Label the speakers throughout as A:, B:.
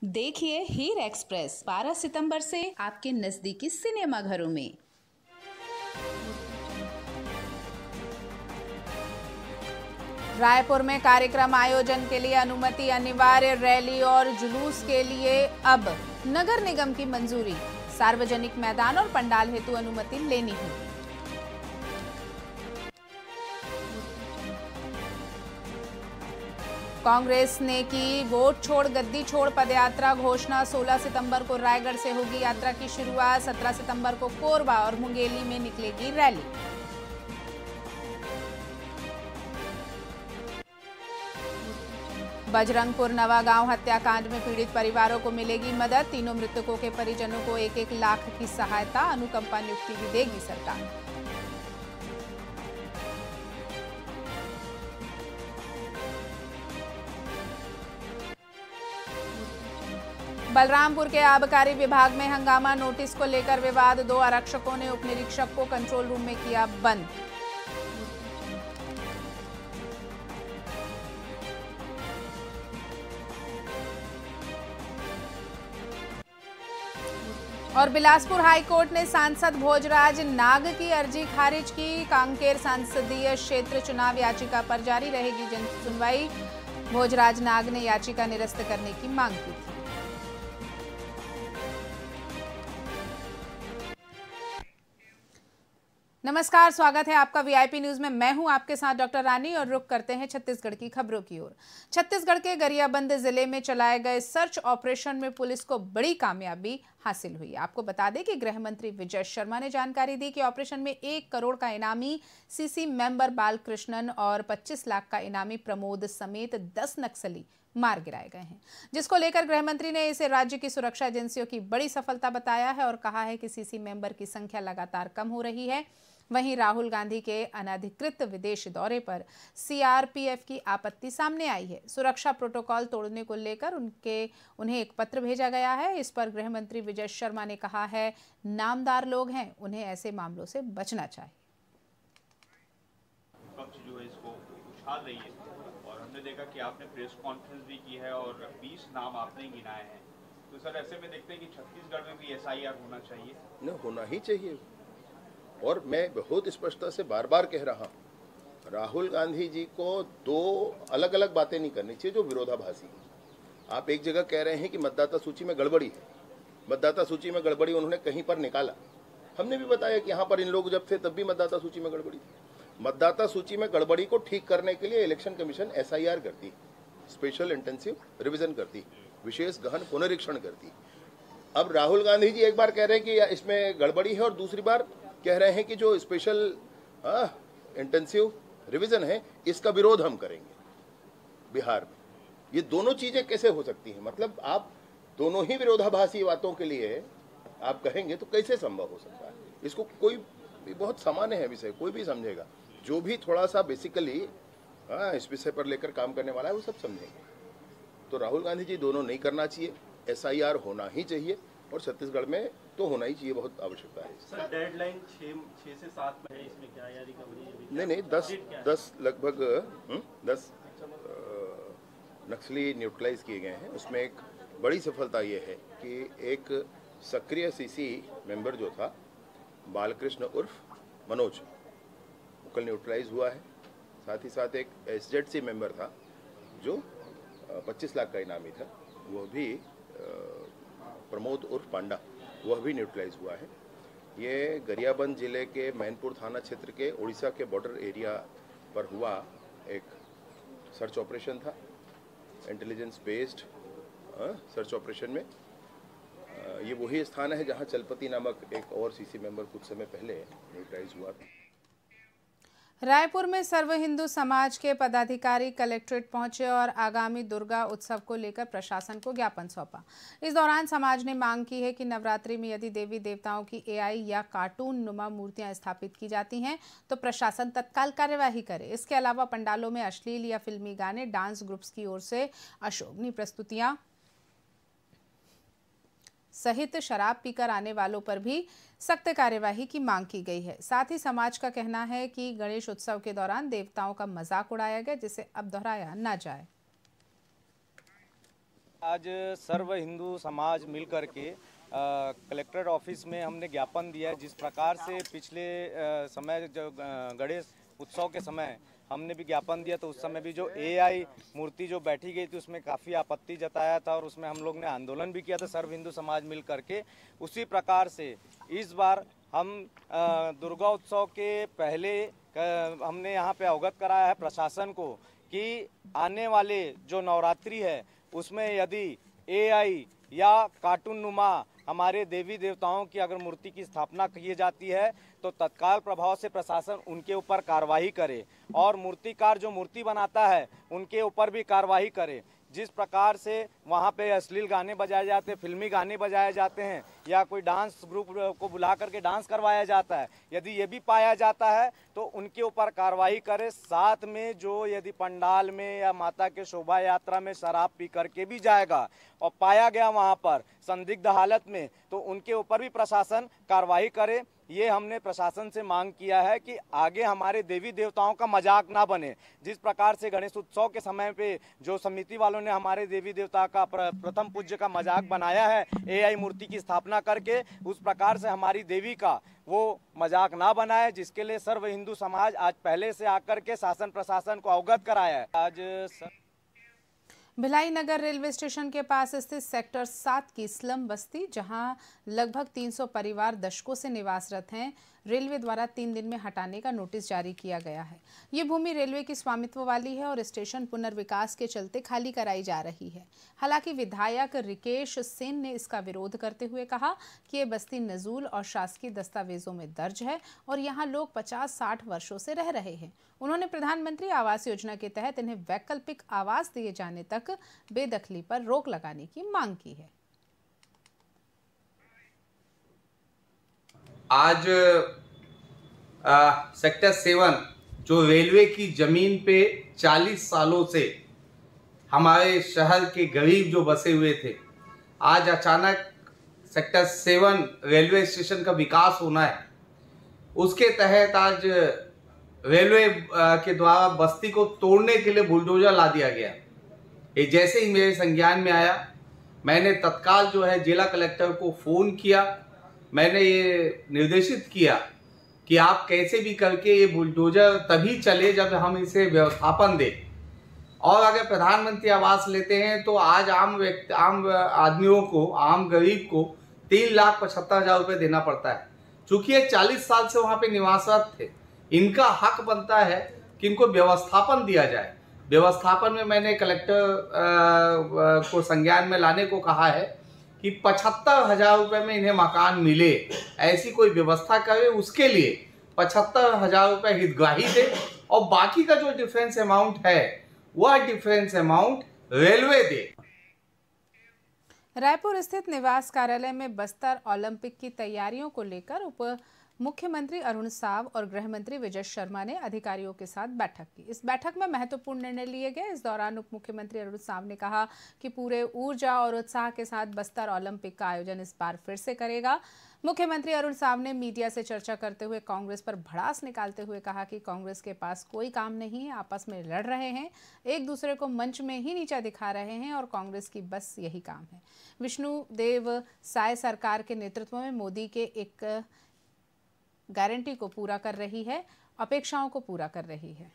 A: देखिए हीर एक्सप्रेस 12 सितंबर से आपके नजदीकी सिनेमा घरों में। रायपुर में कार्यक्रम आयोजन के लिए अनुमति अनिवार्य, रैली और जुलूस के लिए अब नगर निगम की मंजूरी। सार्वजनिक मैदान और पंडाल हेतु अनुमति लेनी होगी। कांग्रेस ने की वोट छोड़ गद्दी छोड़ पदयात्रा घोषणा। 16 सितंबर को रायगढ़ से होगी यात्रा की शुरुआत। 17 सितंबर को कोरबा और मुंगेली में निकलेगी रैली। बजरंगपुर नवागांव हत्याकांड में पीड़ित परिवारों को मिलेगी मदद। तीनों मृतकों के परिजनों को 1-1 लाख की सहायता। अनुकंपा नियुक्ति भी देगी सरकार। बलरामपुर के आबकारी विभाग में हंगामा। नोटिस को लेकर विवाद। 2 आरक्षकों ने उप निरीक्षक को कंट्रोल रूम में किया बंद। और बिलासपुर हाईकोर्ट ने सांसद भोजराज नाग की अर्जी खारिज की। कांकेर संसदीय क्षेत्र चुनाव याचिका पर जारी रहेगी जन सुनवाई। भोजराज नाग ने याचिका निरस्त करने की मांग की थी। नमस्कार, स्वागत है आपका वीआईपी न्यूज में। मैं हूं आपके साथ डॉक्टर रानी और रुक करते हैं छत्तीसगढ़ की खबरों की ओर। छत्तीसगढ़ के गरियाबंद जिले में चलाए गए सर्च ऑपरेशन में पुलिस को बड़ी कामयाबी हासिल हुई। आपको बता दें कि गृह मंत्री विजय शर्मा ने जानकारी दी कि ऑपरेशन में 1 करोड़ का इनामी सीसी मेंबर बालकृष्णन और 25 लाख का इनामी प्रमोद समेत 10 नक्सली मार गिराए गए हैं, जिसको लेकर गृह मंत्री ने इसे राज्य की सुरक्षा एजेंसियों की बड़ी सफलता बताया है और कहा है कि सीसी मेंबर की संख्या लगातार कम हो रही है। वहीं राहुल गांधी के अनधिकृत विदेश दौरे पर सीआरपीएफ की आपत्ति सामने आई है। सुरक्षा प्रोटोकॉल तोड़ने को लेकर उन्हें एक पत्र भेजा गया है। इस पर गृह मंत्री विजय शर्मा ने कहा है, नामदार लोग हैं, उन्हें ऐसे मामलों से बचना चाहिए।
B: विपक्ष जो है इसको उछाल रही है और हमने देखा कि आपने प्रेस कॉन्फ्रेंस भी की है और 20 नाम आपने गिनाए हैं। तो सर ऐसे में देखते हैं कि छत्तीसगढ़ में भी एसआईआर होना चाहिए।
C: न होना ही चाहिए। और मैं बहुत स्पष्टता से बार बार कह रहा हूँ, राहुल गांधी जी को 2 अलग अलग बातें नहीं करनी चाहिए जो विरोधाभासी है। आप एक जगह कह रहे हैं कि मतदाता सूची में गड़बड़ी है। मतदाता सूची में गड़बड़ी उन्होंने कहीं पर निकाला। हमने भी बताया कि यहाँ पर इन लोग जब थे तब भी मतदाता सूची में गड़बड़ी थी। मतदाता सूची में गड़बड़ी को ठीक करने के लिए इलेक्शन कमीशन एसआईआर करती, स्पेशल इंटेंसिव रिविजन करती, विशेष गहन पुनरीक्षण करती। अब राहुल गांधी जी एक बार कह रहे हैं कि इसमें गड़बड़ी है और दूसरी बार कह रहे हैं कि जो स्पेशल इंटेंसिव रिवीजन है इसका विरोध हम करेंगे बिहार में। ये दोनों चीजें कैसे हो सकती हैं? मतलब आप दोनों ही विरोधाभासी बातों के लिए आप कहेंगे तो कैसे संभव हो सकता है? इसको कोई बहुत सामान्य है विषय, कोई भी समझेगा। जो भी थोड़ा सा बेसिकली इस विषय पर लेकर काम करने वाला है वो सब समझेंगे। तो राहुल गांधी जी दोनों नहीं करना चाहिए, एसआईआर होना ही चाहिए और छत्तीसगढ़ में तो होना ही चाहिए, बहुत आवश्यकता है।
D: सर डेडलाइन 6 से 7 में है, इसमें क्या यारी कवरेज?
C: नहीं 10 लगभग 10 नक्सली न्यूट्रलाइज किए गए हैं। उसमें एक बड़ी सफलता ये है कि एक सक्रिय सीसी मेंबर जो था बालकृष्ण उर्फ मनोज, वो कल न्यूट्रलाइज हुआ है। साथ ही साथ एक एसजेडसी मेंबर था जो 25 लाख का इनामी था, वो भी प्रमोद उर्फ पांडा, वह भी न्यूट्रलाइज हुआ है। ये गरियाबंद जिले के मैनपुर थाना क्षेत्र के उड़ीसा के बॉर्डर एरिया पर हुआ एक सर्च ऑपरेशन था, इंटेलिजेंस बेस्ड सर्च ऑपरेशन में। ये वही स्थान है जहां चलपति नामक एक और सीसी मेंबर कुछ समय पहले न्यूट्रलाइज हुआ था।
A: रायपुर में सर्व हिंदू समाज के पदाधिकारी कलेक्ट्रेट पहुंचे और आगामी दुर्गा उत्सव को लेकर प्रशासन को ज्ञापन सौंपा। इस दौरान समाज ने मांग की है कि नवरात्रि में यदि देवी देवताओं की एआई या कार्टून नुमा मूर्तियां स्थापित की जाती हैं तो प्रशासन तत्काल कार्यवाही करे। इसके अलावा पंडालों में अश्लील या फिल्मी गाने, डांस ग्रुप्स की ओर से अशोभनीय प्रस्तुतियां सहित शराब पीकर आने वालों पर भी सख्त कार्यवाही की मांग की गई है। साथ ही समाज का कहना है कि गणेश उत्सव के दौरान देवताओं का मजाक उड़ाया गया, जिसे अब दोहराया न जाए।
E: आज सर्व हिंदू समाज मिलकर के कलेक्ट्रेट ऑफिस में हमने ज्ञापन दिया है। जिस प्रकार से पिछले समय जो गणेश उत्सव के समय हमने भी ज्ञापन दिया, तो उस समय भी जो एआई मूर्ति जो बैठी गई थी उसमें काफ़ी आपत्ति जताया था और उसमें हम लोग ने आंदोलन भी किया था सर्व हिंदू समाज मिल करके। उसी प्रकार से इस बार हम दुर्गा उत्सव के पहले हमने यहाँ पे अवगत कराया है प्रशासन को कि आने वाले जो नवरात्रि है उसमें यदि एआई या कार्टून नुमा हमारे देवी देवताओं की अगर मूर्ति की स्थापना की जाती है तो तत्काल प्रभाव से प्रशासन उनके ऊपर कार्रवाई करे और मूर्तिकार जो मूर्ति बनाता है उनके ऊपर भी कार्रवाई करे। जिस प्रकार से वहाँ पे अश्लील गाने बजाए जाते हैं, फिल्मी गाने बजाए जाते हैं या कोई डांस ग्रुप को बुला करके डांस करवाया जाता है, यदि ये भी पाया जाता है तो उनके ऊपर कार्रवाई करे। साथ में जो यदि पंडाल में या माता के शोभा यात्रा में शराब पी करके भी जाएगा और पाया गया वहाँ पर संदिग्ध हालत में, तो उनके ऊपर भी प्रशासन कार्रवाई करे। ये हमने प्रशासन से मांग किया है कि आगे हमारे देवी देवताओं का मजाक ना बने। जिस प्रकार से गणेश उत्सव के समय पे जो समिति वालों ने हमारे देवी देवता का प्रथम पूज्य का मजाक बनाया है एआई मूर्ति की स्थापना करके, उस प्रकार से हमारी देवी का वो मजाक ना बनाए, जिसके लिए सर्व हिंदू समाज आज पहले से आकर के शासन प्रशासन को अवगत कराया है। आज
A: भिलाई नगर रेलवे स्टेशन के पास स्थित सेक्टर 7 की स्लम बस्ती, जहां लगभग 300 परिवार दशकों से निवासरत हैं, रेलवे द्वारा 3 दिन में हटाने का नोटिस जारी किया गया है। ये भूमि रेलवे की स्वामित्व वाली है और स्टेशन पुनर्विकास के चलते खाली कराई जा रही है। हालांकि विधायक रिकेश सेन ने इसका विरोध करते हुए कहा कि ये बस्ती नजूल और शासकीय दस्तावेजों में दर्ज है और यहाँ लोग 50-60 वर्षों से रह रहे हैं। उन्होंने प्रधानमंत्री आवास योजना के तहत इन्हें वैकल्पिक आवास दिए जाने तक बेदखली पर रोक लगाने की मांग की है।
F: आज सेक्टर 7 जो रेलवे की जमीन पे 40 सालों से हमारे शहर के गरीब जो बसे हुए थे, आज अचानक सेक्टर 7 रेलवे स्टेशन का विकास होना है, उसके तहत आज रेलवे के द्वारा बस्ती को तोड़ने के लिए बुलडोजर ला दिया गया। ये जैसे ही मेरे संज्ञान में आया, मैंने तत्काल जो है जिला कलेक्टर को फ़ोन किया। मैंने ये निर्देशित किया कि आप कैसे भी करके ये बुलडोजर तभी चले जब हम इसे व्यवस्थापन दें, और अगर प्रधानमंत्री आवास लेते हैं तो आज आम आदमियों को, आम गरीब को 3,75,000 रुपये देना पड़ता है। चूँकि ये 40 साल से वहाँ पे निवासरत थे, इनका हक बनता है कि इनको व्यवस्थापन दिया जाए। व्यवस्थापन में मैंने कलेक्टर को संज्ञान में लाने को कहा है कि 75,000 रुपये में इन्हें मकान मिले, ऐसी कोई व्यवस्था करे। उसके लिए 75,000 रुपये हितग्राही दे और बाकी का जो डिफरेंस अमाउंट है वह डिफरेंस अमाउंट रेलवे दे।
A: रायपुर स्थित निवास कार्यालय में बस्तर ओलंपिक की तैयारियों को लेकर उप मुख्यमंत्री अरुण साव और गृह मंत्री विजय शर्मा ने अधिकारियों के साथ बैठक की। इस बैठक में महत्वपूर्ण निर्णय लिए गए। इस दौरान उप मुख्यमंत्री अरुण साव ने कहा कि पूरे ऊर्जा और उत्साह के साथ बस्तर ओलंपिक का आयोजन इस बार फिर से करेगा। मुख्यमंत्री अरुण साव ने मीडिया से चर्चा करते हुए कांग्रेस पर भड़ास निकालते हुए कहा कि कांग्रेस के पास कोई काम नहीं है, आपस में लड़ रहे हैं, एक दूसरे को मंच में ही नीचा दिखा रहे हैं और कांग्रेस की बस यही काम है। विष्णुदेव साय सरकार के नेतृत्व में मोदी के एक गारंटी को पूरा कर रही है, अपेक्षाओं को पूरा कर रही है।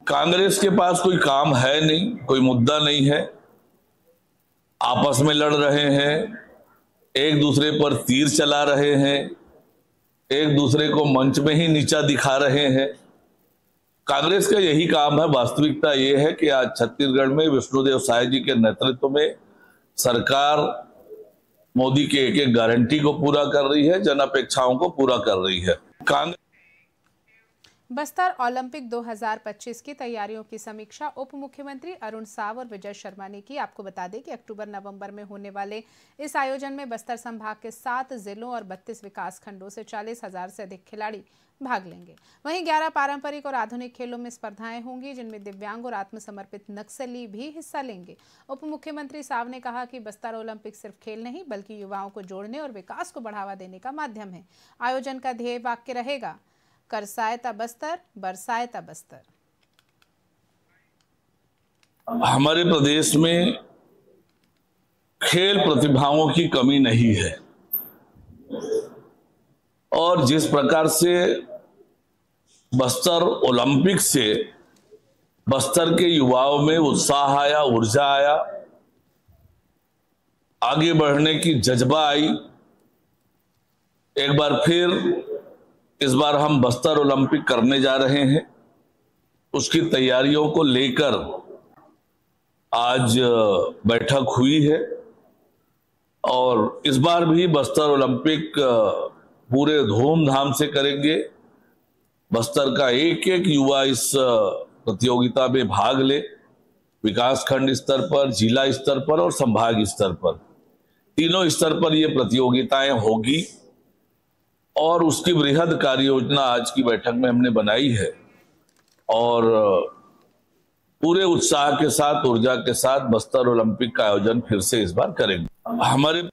G: कांग्रेस के पास कोई काम है नहीं, कोई मुद्दा नहीं है, आपस में लड़ रहे हैं, एक दूसरे पर तीर चला रहे हैं, एक दूसरे को मंच में ही नीचा दिखा रहे हैं। कांग्रेस का यही काम है। वास्तविकता ये है कि आज छत्तीसगढ़ में विष्णुदेव साय जी के नेतृत्व में सरकार मोदी के एक एक गारंटी को पूरा कर रही है, जन अपेक्षाओं को पूरा कर रही है।
A: बस्तर ओलंपिक 2025 की तैयारियों की समीक्षा उप मुख्यमंत्री अरुण साव और विजय शर्मा ने की। आपको बता दें कि अक्टूबर-नवंबर में होने वाले इस आयोजन में बस्तर संभाग के 7 जिलों और 32 विकास खंडों से 40,000 से अधिक खिलाड़ी भाग लेंगे। वहीं 11 पारंपरिक और आधुनिक खेलों में स्पर्धाएं होंगी, जिनमें दिव्यांग और आत्मसमर्पित नक्सली भी हिस्सा लेंगे। उप मुख्यमंत्री साव ने कहा कि बस्तर ओलंपिक सिर्फ खेल नहीं बल्कि युवाओं को जोड़ने और विकास को बढ़ावा देने का माध्यम है। आयोजन का ध्येय वाक्य रहेगा, कर सहायता बस्तर, बरसायता बस्तर।
G: हमारे प्रदेश में खेल प्रतिभाओं की कमी नहीं है और जिस प्रकार से बस्तर ओलंपिक से बस्तर के युवाओं में उत्साह आया, ऊर्जा आया, आगे बढ़ने की जज्बा आई। एक बार फिर इस बार हम बस्तर ओलंपिक करने जा रहे हैं, उसकी तैयारियों को लेकर आज बैठक हुई है और इस बार भी बस्तर ओलंपिक पूरे धूमधाम से करेंगे। बस्तर का एक एक युवा इस प्रतियोगिता में भाग ले, विकासखंड स्तर पर, जिला स्तर पर और संभाग स्तर पर, तीनों स्तर पर ये प्रतियोगिताएं होगी और उसकी बृहद कार्य योजना आज की बैठक में हमने बनाई है और पूरे उत्साह के साथ, ऊर्जा के साथ बस्तर ओलंपिक का आयोजन फिर से इस बार करेंगे। हमारे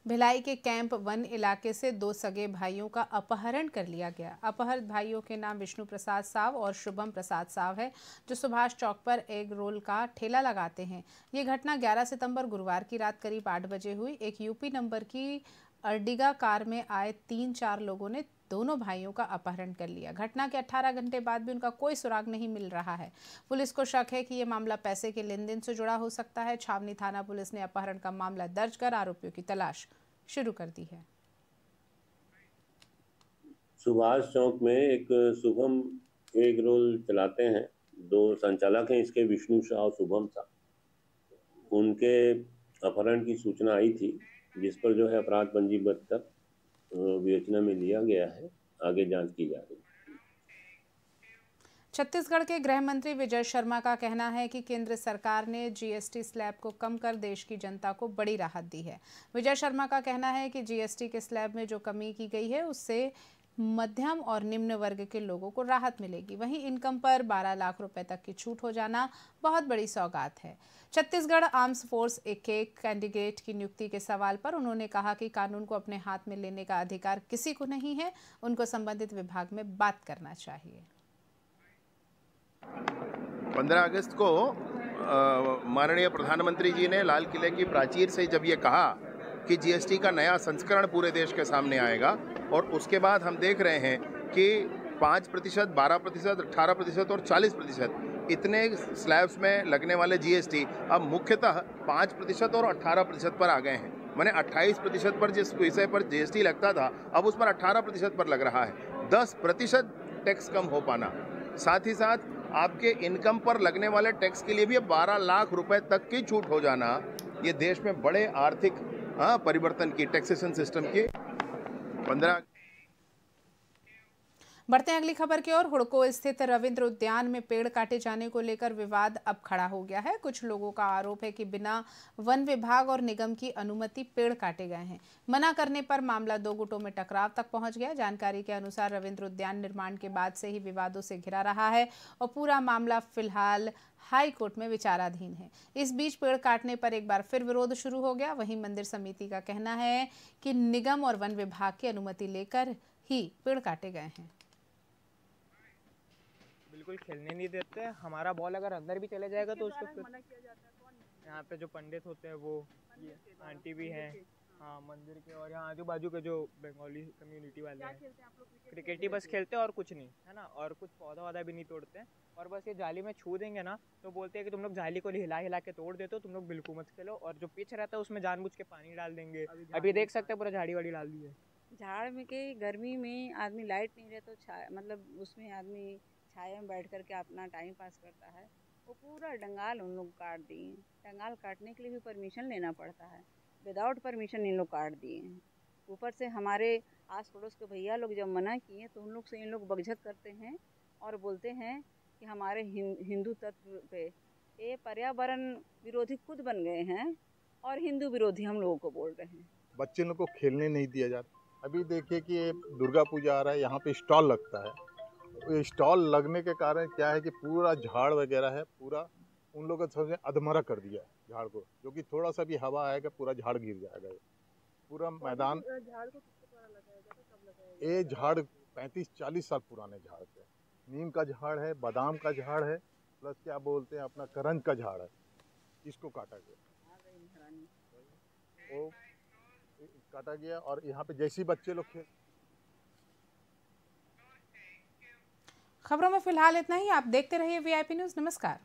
A: भिलाई के कैंप 1 इलाके से 2 सगे भाइयों का अपहरण कर लिया गया। अपहृत भाइयों के नाम विष्णु प्रसाद साव और शुभम प्रसाद साव है, जो सुभाष चौक पर एग रोल का ठेला लगाते हैं। ये घटना 11 सितंबर गुरुवार की रात करीब 8 बजे हुई। एक यूपी नंबर की अर्टिगा कार में आए 3-4 लोगों ने दोनों भाइयों का अपहरण कर लिया। घटना के 18 घंटे बाद भी उनका कोई सुराग नहीं मिल रहा है। पुलिस को शक है कि ये मामला पैसे के लेन देन से जुड़ा हो सकता है। छावनी थाना पुलिस ने अपहरण का मामला दर्ज कर आरोपियों की तलाश शुरू कर दी है।
H: सुभाष चौक में एक शुभम एग रोल चलाते हैं, 2 संचालक हैं इसके, विष्णु शाह और शुभम शाह। उनके अपहरण की सूचना आई थी, जिस पर जो है अपराध पंजीबद्ध कर विवेचना में लिया गया है। आगे जांच की जा रही है।
A: छत्तीसगढ़ के गृह मंत्री विजय शर्मा का कहना है कि केंद्र सरकार ने जीएसटी स्लैब को कम कर देश की जनता को बड़ी राहत दी है। विजय शर्मा का कहना है कि जीएसटी के स्लैब में जो कमी की गई है उससे मध्यम और निम्न वर्ग के लोगों को राहत मिलेगी। वहीं इनकम पर 12 लाख रुपए तक की छूट हो जाना बहुत बड़ी सौगात है। छत्तीसगढ़ आर्म्स फोर्स के कैंडिडेट की नियुक्ति के सवाल पर उन्होंने कहा कि कानून को अपने हाथ में लेने का अधिकार किसी को नहीं है, उनको संबंधित विभाग में बात करना चाहिए।
C: 15 अगस्त को माननीय प्रधानमंत्री जी ने लाल किले की प्राचीर से जब ये कहा कि जीएसटी का नया संस्करण पूरे देश के सामने आएगा, और उसके बाद हम देख रहे हैं कि 5%, 12%, 18% और 40% इतने स्लैब्स में लगने वाले जीएसटी अब मुख्यतः 5% और 18% पर आ गए हैं। मैंने 28% पर जिस विषय पर जीएसटी लगता था, अब उस पर 18% पर लग रहा है। 10% टैक्स कम हो पाना, साथ ही साथ आपके इनकम पर लगने वाले टैक्स के लिए भी 12 लाख रुपए तक की छूट हो जाना, ये देश में बड़े आर्थिक परिवर्तन की, टैक्सेशन सिस्टम की 15।
A: बढ़ते हैं अगली खबर की ओर। हुड़को स्थित रविंद्र उद्यान में पेड़ काटे जाने को लेकर विवाद अब खड़ा हो गया है। कुछ लोगों का आरोप है कि बिना वन विभाग और निगम की अनुमति पेड़ काटे गए हैं। मना करने पर मामला 2 गुटों में टकराव तक पहुंच गया। जानकारी के अनुसार रविंद्र उद्यान निर्माण के बाद से ही विवादों से घिरा रहा है और पूरा मामला फिलहाल हाई कोर्ट में विचाराधीन है। इस बीच पेड़ काटने पर एक बार फिर विरोध शुरू हो गया। वहीं मंदिर समिति का कहना है कि निगम और वन विभाग की अनुमति लेकर ही पेड़ काटे गए हैं।
I: बिल्कुल खेलने नहीं देते। हमारा बॉल अगर अंदर भी चले जाएगा तो उसको मना किया जाता है। यहाँ पे जो पंडित होते हैं वो ये आंटी भी हैं, हाँ मंदिर के, और यहाँ आजू बाजू के जो बंगाली कम्युनिटी वाले हैं, क्रिकेट ही बस खेलते हैं और कुछ नहीं, है ना। और कुछ पौधा वौधा भी नहीं तोड़ते हैं, और बस ये जाली में छू देंगे ना तो बोलते हैं कि तुम लोग जाली को हिला हिला के तोड़ देते हो, तुम लोग बिल्कुल मत खेलो। और जो पिच रहता है उसमें जानबूझ के पानी डाल देंगे। अभी देख सकते हैं पूरा झाड़ी वाड़ी डाल दी है।
J: झाड़ में के गर्मी में आदमी लाइट नहीं रहे तो मतलब उसमें आदमी छाया में बैठ करके अपना टाइम पास करता है। वो पूरा डंगाल उन लोग काट दिए। डंगाल काटने के लिए भी परमिशन लेना पड़ता है, विदाउट परमिशन इन लोग काट दिए हैं। ऊपर से हमारे आस पड़ोस के भैया लोग जब मना किए तो उन लोग से इन लोग बगझक करते हैं और बोलते हैं कि हमारे हिंदू तत्व पे ये पर्यावरण विरोधी खुद बन गए हैं और हिंदू विरोधी हम लोगों को बोल रहे हैं।
K: बच्चे लोग को खेलने नहीं दिया जाता। अभी देखिए कि दुर्गा पूजा आ रहा है, यहाँ पे स्टॉल लगता है। स्टॉल लगने के कारण क्या है कि पूरा झाड़ वगैरह है, पूरा उन लोगों ने अधमरा कर दिया है झाड़ को, जो कि थोड़ा सा भी हवा आएगा पूरा झाड़ गिर जाएगा। पूरा मैदान,
J: झाड़ को किसके द्वारा लगाया जाता है, कब लगाया?
K: ये झाड़ 35-40 साल पुराने झाड़ है। नीम का झाड़ है, बादाम का झाड़ है, प्लस क्या बोलते हैं अपना करंज का झाड़ है, इसको काटा गया, वो काटा गया। और यहाँ पे जैसे ही बच्चे लोग खेल।
A: खबरों में फिलहाल इतना ही। आप देखते रहिए VIP न्यूज़। नमस्कार।